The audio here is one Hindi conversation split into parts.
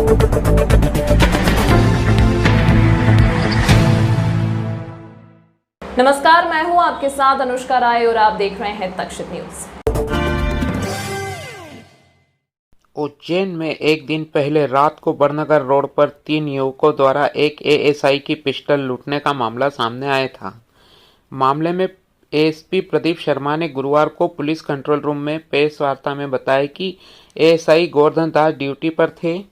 नमस्कार, मैं हूं आपके साथ अनुष्का राय और आप देख रहे हैं तक्षित न्यूज। उज्जैन में एक दिन पहले रात को बड़नगर रोड पर 3 युवकों द्वारा एक एएसआई की पिस्टल लूटने का मामला सामने आया था। मामले में एएसपी प्रदीप शर्मा ने गुरुवार को पुलिस कंट्रोल रूम में प्रेस वार्ता में बताया कि एएसआई गोवर्धन दास ड्यूटी पर थे।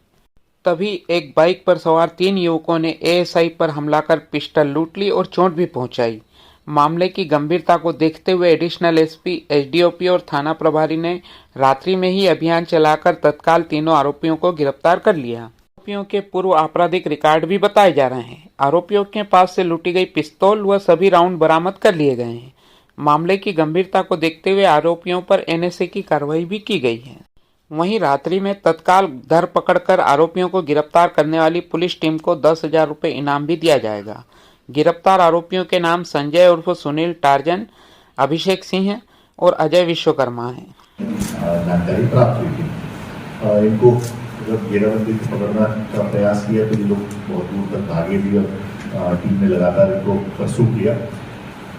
तभी एक बाइक पर सवार 3 युवकों ने एएसआई पर हमला कर पिस्टल लूट ली और चोट भी पहुंचाई। मामले की गंभीरता को देखते हुए एडिशनल एसपी, एसडीओपी और थाना प्रभारी ने रात्रि में ही अभियान चलाकर तत्काल तीनों आरोपियों को गिरफ्तार कर लिया। आरोपियों के पूर्व आपराधिक रिकॉर्ड भी बताए जा रहे हैं। आरोपियों के पास से लूटी गई पिस्तौल व सभी राउंड बरामद कर लिए गए हैं। मामले की गंभीरता को देखते हुए आरोपियों पर एनएसए की कार्रवाई भी की गई है। वहीं रात्रि में तत्काल धरपकड़ कर आरोपियों को गिरफ्तार करने वाली पुलिस टीम को 10,000 रुपये इनाम भी दिया जाएगा। गिरफ्तार आरोपियों के नाम संजय उर्फ सुनील टार्जन, अभिषेक सिंह और अजय विश्वकर्मा हैं। जानकारी प्राप्त हुई थी। इनको जब घेराबंदी पकड़ना का प्रयास किया तो ये लोग बहुत दूर तक भागे भी और टीम ने लगातार इनको परसू किया।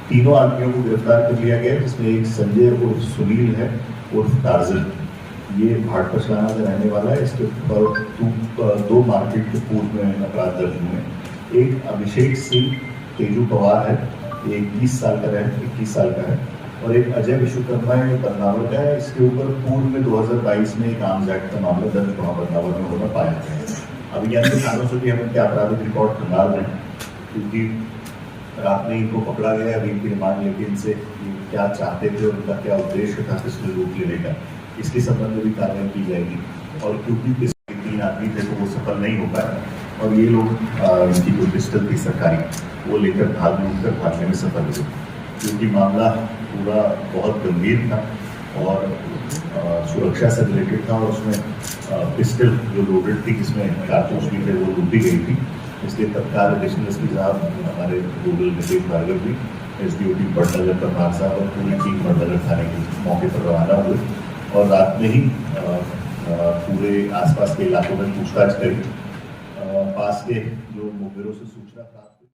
तीनों आदमियों को गिरफ्तार कर लिया गया, जिसमें एक संजय उर्फ सुनील है उर्फ टार्जन। ये भाटपा चलाना का रहने वाला है। इसके ऊपर 2 मारपीट के पूर्व में अपराध दर्ज हुए हैं। एक अभिषेक सिंह तेजू पवार है, एक 20 साल का है, 21 साल का है, और एक अजय विश्वकर्मा है, बदनावर का है। इसके ऊपर पूर्व में 2022 में एक आर्म्स एक्ट का मामला दर्ज वहाँ बदनावर में होना पाया गया है। अभियान के कारणों से भी हम इनके आपराधिक रिकॉर्ड खंगाल रहे हैं, क्योंकि रात में इनको पकड़ा गया। अभी इनकी रिमांड लेके इनसे क्या चाहते थे और उनका क्या उद्देश्य था पिस्टल लूट लेने का, इसके संबंध में भी कार्रवाई की जाएगी। और क्योंकि 3 आदमी थे तो वो सफल नहीं हो पाया और ये लोग इनकी जो पिस्टल थी सरकारी वो लेकर भागने में सफल हुए। क्योंकि मामला पूरा बहुत गंभीर था और सुरक्षा से रिलेटेड था और उसमें पिस्टल जो लोडेड थी, जिसमें कारतूस भी थे, वो लूट दी गई थी। इसलिए तत्काल एडिशनल एसपी साहब, हमारे गूगल नितेश भार्गव भी, एसडीओपी बड़नगर प्रभार साहब और पूरी टीम बड़नगर थाने के मौके पर रवाना हुए और रात में ही पूरे आसपास के इलाकों में पूछताछ करी। पास के जो मुखबिरों से सूचना प्राप्त हुई।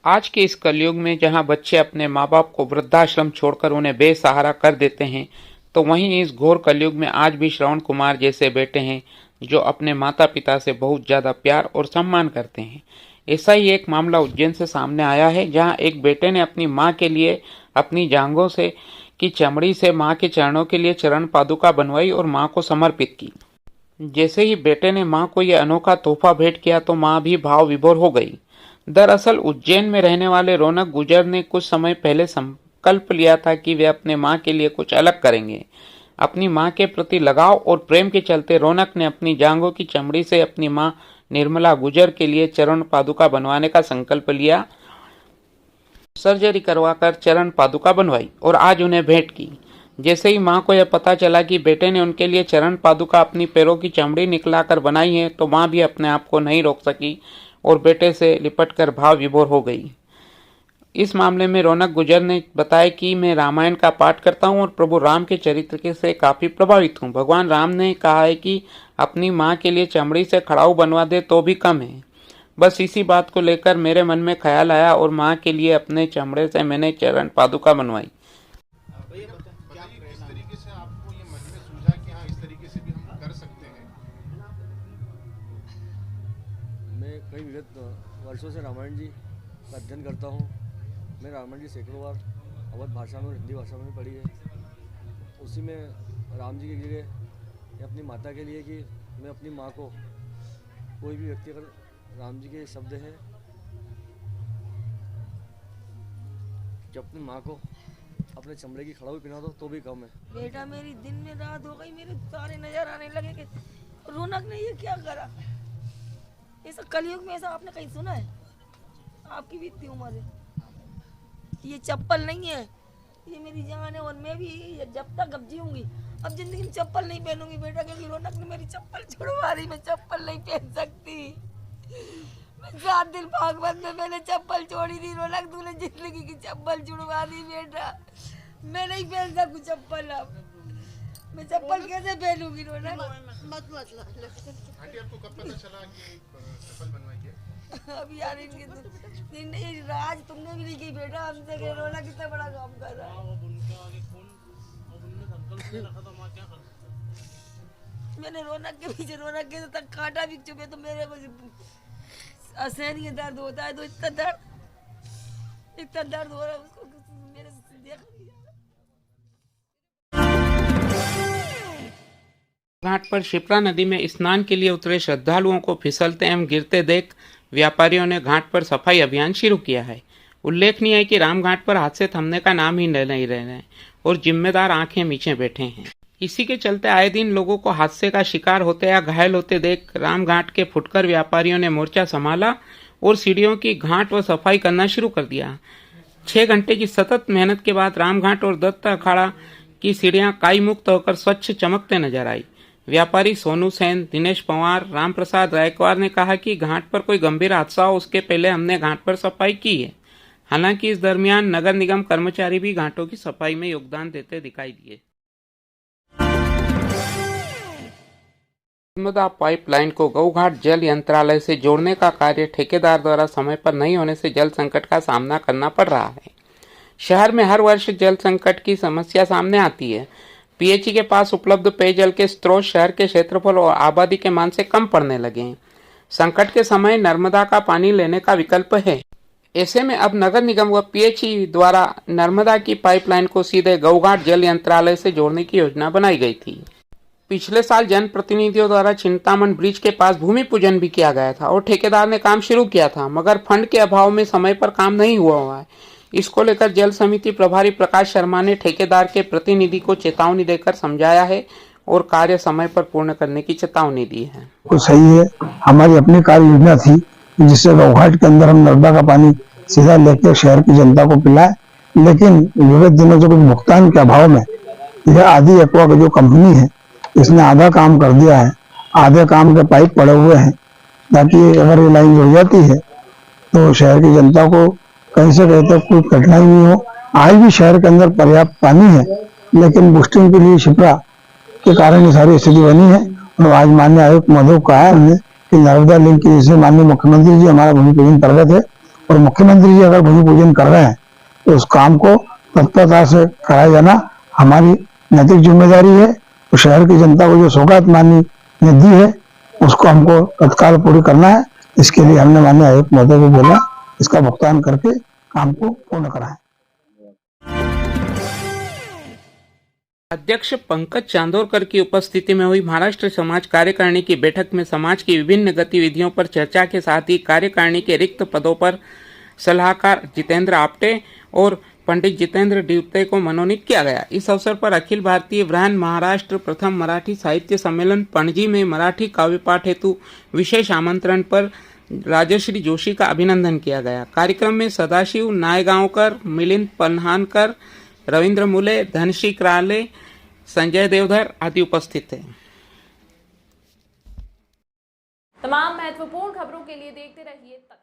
आज के इस कलयुग में जहां बच्चे अपने माँ बाप को वृद्धाश्रम छोड़कर उन्हें बेसहारा कर देते हैं, तो वहीं इस घोर कलयुग में आज भी श्रवण कुमार जैसे बेटे हैं जो अपने माता पिता से बहुत ज्यादा प्यार और सम्मान करते हैं। ऐसा ही एक मामला उज्जैन से सामने आया है, जहां एक बेटे ने अपनी मां के लिए अपनी जांघों से की चमड़ी से मां के चरणों के लिए चरण पादुका बनवाई और मां को समर्पित की। जैसे ही बेटे ने मां को यह अनोखा तोहफा भेंट किया तो मां भी भाव विभोर हो गई। दरअसल उज्जैन में रहने वाले रौनक गुजर ने कुछ समय पहले संकल्प लिया था कि वे अपने मां के लिए कुछ अलग करेंगे। अपनी मां के प्रति लगाव और प्रेम के चलते रौनक ने अपनी जांघों की चमड़ी से अपनी मां निर्मला गुजर के लिए चरण पादुका बनवाने का संकल्प लिया। सर्जरी करवाकर चरण पादुका बनवाई और आज उन्हें भेंट की। जैसे ही मां को यह पता चला कि बेटे ने उनके लिए चरण पादुका अपनी पैरों की चमड़ी निकलाकर बनाई है, तो मां भी अपने आप को नहीं रोक सकी और बेटे से लिपटकर भाव विभोर हो गई। इस मामले में रौनक गुजर ने बताया कि मैं रामायण का पाठ करता हूं और प्रभु राम के चरित्र से काफी प्रभावित हूं। भगवान राम ने कहा है कि अपनी मां के लिए चमड़ी से खड़ाऊ बनवा दे तो भी कम है। बस इसी बात को लेकर मेरे मन में ख्याल आया और मां के लिए अपने चमड़े से मैंने चरण पादुका बनवाई। मैं कई विगत वर्षों से रामायण जी का अध्ययन करता हूँ। मैं रामायण जी सैकड़ों बार अवध भाषा में और हिंदी भाषा में पढ़ी है। उसी में राम जी की जगह या अपनी माता के लिए कि मैं अपनी माँ को, कोई भी व्यक्ति अगर राम जी के शब्द हैं कि अपनी माँ को अपने चमड़े की खड़ाऊ पहना दो तो भी कम है। बेटा मेरी दिन में रात हो गई, मेरे तारे नजर आने लगे कि रौनक ने ये क्या करा। ऐसा कलयुग में ऐसा आपने कहीं सुना है? आपकी भी इतनी उम्र है, ये चप्पल नहीं है, ये मेरी जान है और मैं भी जब तक अब जीऊंगी अब जिंदगी में चप्पल नहीं पहनूंगी बेटा, क्योंकि रौनक ने मेरी चप्पल छुड़वा दी। मैं चप्पल नहीं पहन सकती। मैं 7 दिन भागवत में मैंने चप्पल छोड़ी थी। रौनक तूने जिंदगी की चप्पल छुड़वा दी बेटा, मैं नहीं पहन सकूं चप्पल अब। मैं चप्पल कैसे पहनूंगी रोना? आंटी आपको कब पता चला कि चप्पल बनवाई है? अब यार इनकी नहीं राज तुमने भी नहीं की बेटा हमसे कि रोना कितना बड़ा काम कर रहा है। मैंने रौनक के पीछे रौनक के तक कांटा भी चुके तो मेरे को असहन ये दर्द होता है तो इतना दर्द हो रहा है उसको मेरे से देखा नहीं जा रहा। घाट पर शिप्रा नदी में स्नान के लिए उतरे श्रद्धालुओं को फिसलते एवं गिरते देख व्यापारियों ने घाट पर सफाई अभियान शुरू किया है। उल्लेखनीय है कि रामघाट पर हादसे थमने का नाम ही नहीं रह रहे और जिम्मेदार आंखें मीचे बैठे हैं। इसी के चलते आए दिन लोगों को हादसे का शिकार होते या घायल होते देख रामघाट के फुटकर व्यापारियों ने मोर्चा संभाला और सीढ़ियों की घाट व सफाई करना शुरू कर दिया। 6 घंटे की सतत मेहनत के बाद रामघाट और दत्त अखाड़ा की सीढ़ियां काई मुक्त होकर स्वच्छ चमकते नजर आई। व्यापारी सोनू सेन, दिनेश पवार, राम प्रसाद रायकवार ने कहा कि घाट पर कोई गंभीर हादसा हो उसके पहले हमने घाट पर सफाई की है। हालांकि इस दरमियान नगर निगम कर्मचारी भी घाटों की सफाई में योगदान देते दिखाई दिए। नर्मदा पाइपलाइन को गौघाट जल यंत्रालय से जोड़ने का कार्य ठेकेदार द्वारा समय पर नहीं होने से जल संकट का सामना करना पड़ रहा है। शहर में हर वर्ष जल संकट की समस्या सामने आती है। पीएचई के पास उपलब्ध पेयजल के स्रोत शहर के क्षेत्रफल और आबादी के मान से कम पड़ने लगे हैं। संकट के समय नर्मदा का पानी लेने का विकल्प है। ऐसे में अब नगर निगम व पीएचई द्वारा नर्मदा की पाइपलाइन को सीधे गौघाट जल यंत्रालय से जोड़ने की योजना बनाई गई थी। पिछले साल जनप्रतिनिधियों द्वारा चिंतामण ब्रिज के पास भूमि पूजन भी किया गया था और ठेकेदार ने काम शुरू किया था, मगर फंड के अभाव में समय पर काम नहीं हुआ है। इसको लेकर जल समिति प्रभारी प्रकाश शर्मा ने ठेकेदार के प्रतिनिधि को चेतावनी देकर समझाया है और कार्य समय पर पूर्ण करने की चेतावनी दी है। तो सही है, हमारी अपनी कार्य योजना थी जिससे गौघाट के अंदर हम नर्मदा का पानी सीधा लेकर शहर की जनता को पिलाए, लेकिन विगत दिनों से कुछ भुगतान के अभाव में यह आदि एक्वा की जो कंपनी है इसने आधा काम कर दिया है, आधे काम के पाइप पड़े हुए हैं, ताकि अगर ये लाइन जुड़ जाती है तो शहर की जनता को कहीं से कहीं तक कोई कठिनाई नहीं हो। आज भी शहर के अंदर पर्याप्त पानी है, लेकिन बूस्टिंग के लिए शिप्रा के कारण ये सारी स्थिति बनी है। और आज माननीय आयुक्त मधु कहा है हमने कि नर्मदा लिंक की जैसे माननीय मुख्यमंत्री जी हमारा भूमि पूजन कर रहे थे और मुख्यमंत्री जी अगर भूमि पूजन कर रहे हैं तो उस काम को तत्परता से कराया जाना हमारी नैतिक जिम्मेदारी है। तो शहर की जनता को जो सौगात माननीय ने दी है उसको हमको तत्काल पूरी करना है। इसके लिए हमने माननीय आयुक्त महोदय को बोला इसका भुगतान करके काम को पूर्ण कराएं। अध्यक्ष पंकज चांदोरकर की उपस्थिति में हुई महाराष्ट्र समाज कार्यकारिणी की बैठक में समाज की विभिन्न गतिविधियों पर चर्चा के साथ ही कार्यकारिणी के रिक्त पदों पर सलाहकार जितेंद्र आपटे और पंडित जितेंद्र डिवते को मनोनीत किया गया। इस अवसर पर अखिल भारतीय ब्रहण महाराष्ट्र प्रथम मराठी साहित्य सम्मेलन पणजी में मराठी काव्य पाठ हेतु विशेष आमंत्रण पर राजश्री जोशी का अभिनंदन किया गया। कार्यक्रम में सदाशिव नायगांवकर, मिलिंद पन्हानकर, रविंद्र मुले, धनश्री क्राले, संजय देवधर आदि उपस्थित थे। तमाम महत्वपूर्ण खबरों के लिए देखते रहिए तक।